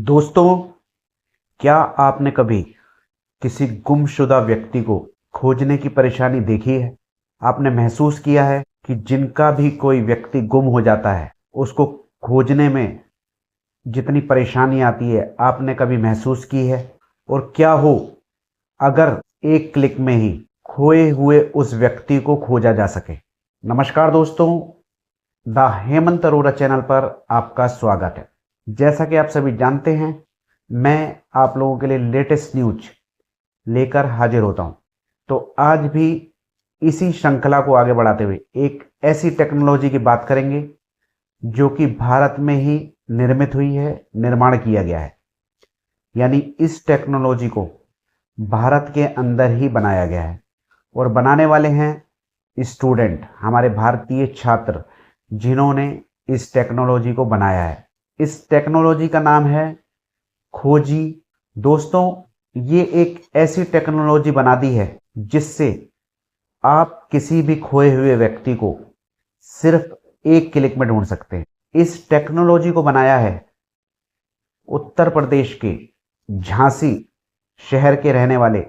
दोस्तों, क्या आपने कभी किसी गुमशुदा व्यक्ति को खोजने की परेशानी देखी है? आपने महसूस किया है कि जिनका भी कोई व्यक्ति गुम हो जाता है, उसको खोजने में जितनी परेशानी आती है, आपने कभी महसूस की है? और क्या हो अगर एक क्लिक में ही खोए हुए उस व्यक्ति को खोजा जा सके? नमस्कार दोस्तों, द हेमंत अरोड़ा चैनल पर आपका स्वागत है। जैसा कि आप सभी जानते हैं, मैं आप लोगों के लिए लेटेस्ट न्यूज लेकर हाजिर होता हूं। तो आज भी इसी श्रृंखला को आगे बढ़ाते हुए एक ऐसी टेक्नोलॉजी की बात करेंगे जो कि भारत में ही निर्मित हुई है, निर्माण किया गया है। यानी इस टेक्नोलॉजी को भारत के अंदर ही बनाया गया है और बनाने वाले हैं स्टूडेंट, हमारे भारतीय छात्र, जिन्होंने इस टेक्नोलॉजी को बनाया है। इस टेक्नोलॉजी का नाम है खोजी। दोस्तों, ये एक ऐसी टेक्नोलॉजी बना दी है जिससे आप किसी भी खोए हुए व्यक्ति को सिर्फ एक क्लिक में ढूंढ सकते हैं। इस टेक्नोलॉजी को बनाया है उत्तर प्रदेश के झांसी शहर के रहने वाले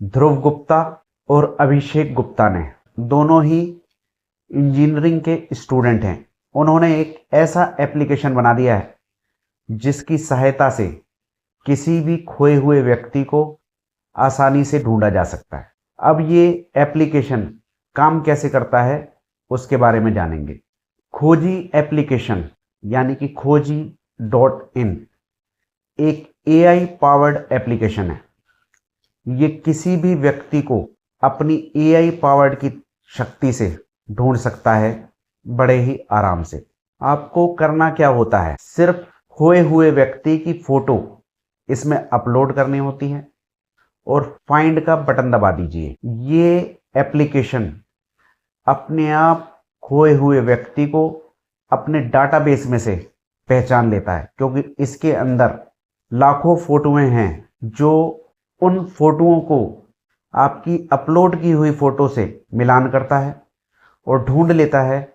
ध्रुव गुप्ता और अभिषेक गुप्ता ने। दोनों ही इंजीनियरिंग के स्टूडेंट हैं। उन्होंने एक ऐसा एप्लीकेशन बना दिया है जिसकी सहायता से किसी भी खोए हुए व्यक्ति को आसानी से ढूंढा जा सकता है। अब ये एप्लीकेशन काम कैसे करता है उसके बारे में जानेंगे। खोजी एप्लीकेशन यानी कि खोजी.in एक AI पावर्ड एप्लीकेशन है। ये किसी भी व्यक्ति को अपनी AI पावर्ड की शक्ति से ढूंढ सकता है बड़े ही आराम से। आपको करना क्या होता है, सिर्फ खोए हुए व्यक्ति की फोटो इसमें अपलोड करनी होती है और फाइंड का बटन दबा दीजिए। ये एप्लीकेशन अपने आप खोए हुए व्यक्ति को अपने डाटाबेस में से पहचान लेता है, क्योंकि इसके अंदर लाखों फोटोएं हैं जो उन फोटोओं को आपकी अपलोड की हुई फोटो से मिलान करता है और ढूंढ लेता है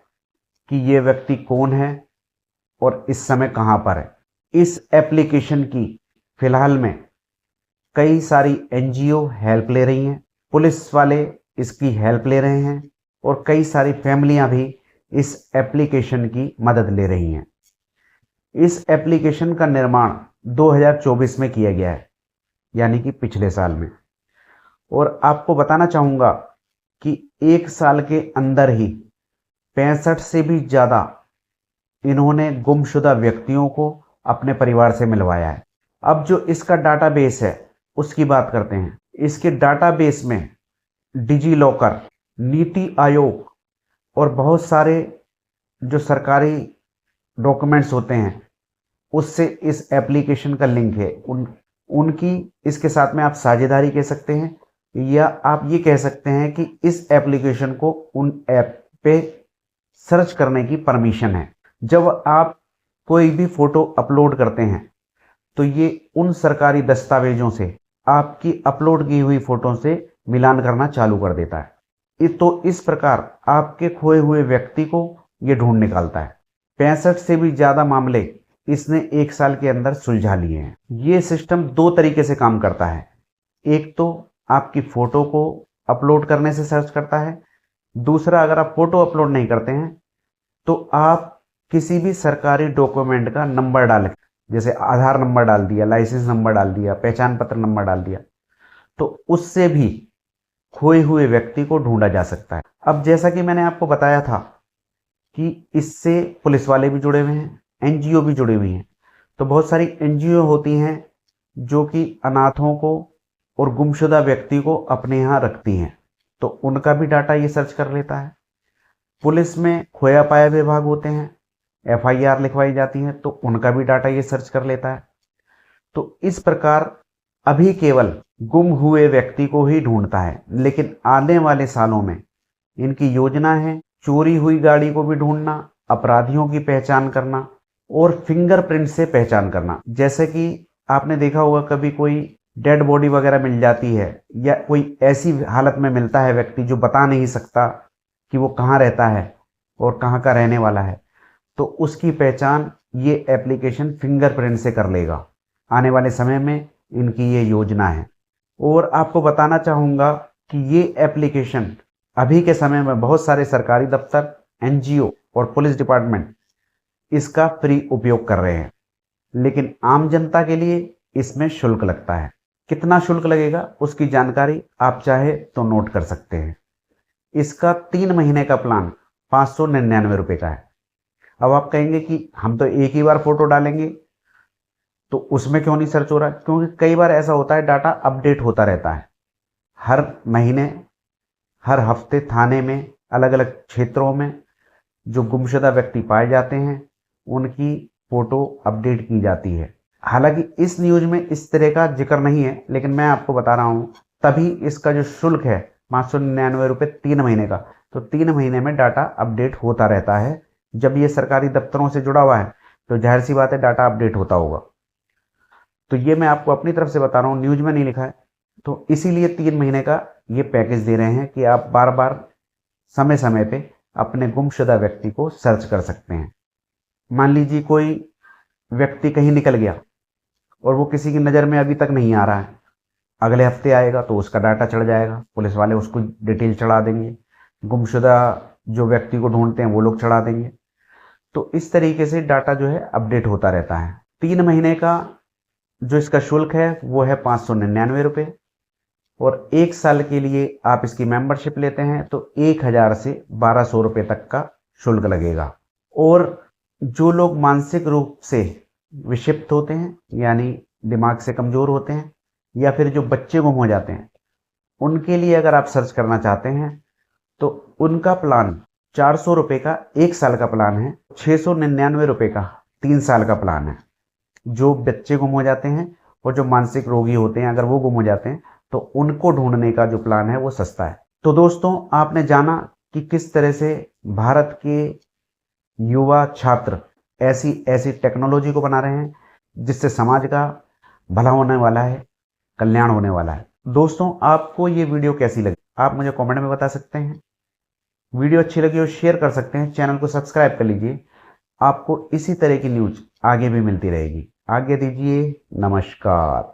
कि ये व्यक्ति कौन है और इस समय कहां पर है। इस एप्लीकेशन की फिलहाल में कई सारी NGO हेल्प ले रही हैं, पुलिस वाले इसकी हेल्प ले रहे हैं और कई सारी फैमिलियां भी इस एप्लीकेशन की मदद ले रही हैं। इस एप्लीकेशन का निर्माण 2024 में किया गया है, यानी कि पिछले साल में। और आपको बताना चाहूँगा कि एक साल के अंदर ही 65 से भी ज़्यादा इन्होंने गुमशुदा व्यक्तियों को अपने परिवार से मिलवाया है। अब जो इसका डाटाबेस है उसकी बात करते हैं। इसके डाटाबेस में डिजी लॉकर, नीति आयोग और बहुत सारे जो सरकारी डॉक्यूमेंट्स होते हैं उससे इस एप्लीकेशन का लिंक है। उनकी इसके साथ में आप साझेदारी कह सकते हैं, या आप ये कह सकते हैं कि इस एप्लीकेशन को उन ऐप पे सर्च करने की परमिशन है। जब आप कोई भी फोटो अपलोड करते हैं तो ये उन सरकारी दस्तावेजों से आपकी अपलोड की हुई फोटो से मिलान करना चालू कर देता है। तो इस प्रकार आपके खोए हुए व्यक्ति को ये ढूंढ निकालता है। 65 से भी ज़्यादा मामले इसने एक साल के अंदर सुलझा लिए हैं। ये सिस्टम दो तरीके से काम करता है। एक तो आपकी फ़ोटो को अपलोड करने से सर्च करता है। दूसरा, अगर आप फ़ोटो अपलोड नहीं करते हैं तो आप किसी भी सरकारी डॉक्यूमेंट का नंबर डालें, जैसे आधार नंबर डाल दिया, लाइसेंस नंबर डाल दिया, पहचान पत्र नंबर डाल दिया, तो उससे भी खोए हुए व्यक्ति को ढूंढा जा सकता है। अब जैसा कि मैंने आपको बताया था कि इससे पुलिस वाले भी जुड़े हुए हैं, NGO भी जुड़ी हुई हैं। तो बहुत सारी NGO होती हैं जो कि अनाथों को और गुमशुदा व्यक्ति को अपने यहाँ रखती हैं, तो उनका भी डाटा ये सर्च कर लेता है। पुलिस में खोया पाया विभाग होते हैं, FIR लिखवाई जाती है, तो उनका भी डाटा ये सर्च कर लेता है। तो इस प्रकार अभी केवल गुम हुए व्यक्ति को ही ढूंढता है, लेकिन आने वाले सालों में इनकी योजना है चोरी हुई गाड़ी को भी ढूंढना, अपराधियों की पहचान करना और फिंगरप्रिंट से पहचान करना। जैसे कि आपने देखा होगा, कभी कोई डेड बॉडी वगैरह मिल जाती है या कोई ऐसी हालत में मिलता है व्यक्ति जो बता नहीं सकता कि वो कहाँ रहता है और कहाँ का रहने वाला है, तो उसकी पहचान ये एप्लीकेशन फिंगरप्रिंट से कर लेगा। आने वाले समय में इनकी ये योजना है। और आपको बताना चाहूँगा कि ये एप्लीकेशन अभी के समय में बहुत सारे सरकारी दफ्तर, एनजीओ और पुलिस डिपार्टमेंट इसका फ्री उपयोग कर रहे हैं, लेकिन आम जनता के लिए इसमें शुल्क लगता है। कितना शुल्क लगेगा उसकी जानकारी आप चाहे तो नोट कर सकते हैं। इसका 3 महीने का प्लान 599 रुपये का है। अब आप कहेंगे कि हम तो एक ही बार फोटो डालेंगे तो उसमें क्यों नहीं सर्च हो रहा है? क्योंकि कई बार ऐसा होता है, डाटा अपडेट होता रहता है। हर महीने, हर हफ्ते थाने में, अलग अलग क्षेत्रों में जो गुमशुदा व्यक्ति पाए जाते हैं उनकी फोटो अपडेट की जाती है। हालांकि इस न्यूज में इस तरह का जिक्र नहीं है, लेकिन मैं आपको बता रहा हूं, तभी इसका जो शुल्क है 599 रुपये 3 महीने का, तो 3 महीने में डाटा अपडेट होता रहता है। जब ये सरकारी दफ्तरों से जुड़ा हुआ है तो जाहिर सी बात है डाटा अपडेट होता होगा। तो ये मैं आपको अपनी तरफ से बता रहा हूँ, न्यूज में नहीं लिखा है। तो इसीलिए 3 महीने का ये पैकेज दे रहे हैं कि आप बार बार समय समय पे अपने गुमशुदा व्यक्ति को सर्च कर सकते हैं। मान लीजिए कोई व्यक्ति कहीं निकल गया और वो किसी की नज़र में अभी तक नहीं आ रहा है, अगले हफ्ते आएगा तो उसका डाटा चढ़ जाएगा, पुलिस वाले उसको डिटेल चढ़ा देंगे, गुमशुदा जो व्यक्ति को ढूंढते हैं वो लोग चढ़ा देंगे। तो इस तरीके से डाटा जो है अपडेट होता रहता है। 3 महीने का जो इसका शुल्क है वो है 599 रुपये, और 1 साल के लिए आप इसकी मेंबरशिप लेते हैं तो 1000 से 1200 रुपये तक का शुल्क लगेगा। और जो लोग मानसिक रूप से विक्षिप्त होते हैं, यानी दिमाग से कमज़ोर होते हैं, या फिर जो बच्चे गुम हो जाते हैं, उनके लिए अगर आप सर्च करना चाहते हैं तो उनका प्लान 400 रुपये का 1 साल का प्लान है, 699 रुपये का 3 साल का प्लान है। जो बच्चे गुम हो जाते हैं और जो मानसिक रोगी होते हैं, अगर वो गुम हो जाते हैं तो उनको ढूंढने का जो प्लान है वो सस्ता है। तो दोस्तों, आपने जाना कि किस तरह से भारत के युवा छात्र ऐसी ऐसी टेक्नोलॉजी को बना रहे हैं जिससे समाज का भला होने वाला है, कल्याण होने वाला है। दोस्तों, आपको ये वीडियो कैसी लगी आप मुझे कमेंट में बता सकते हैं। वीडियो अच्छी लगी हो शेयर कर सकते हैं, चैनल को सब्सक्राइब कर लीजिए। आपको इसी तरह की न्यूज आगे भी मिलती रहेगी। आगे दीजिए, नमस्कार।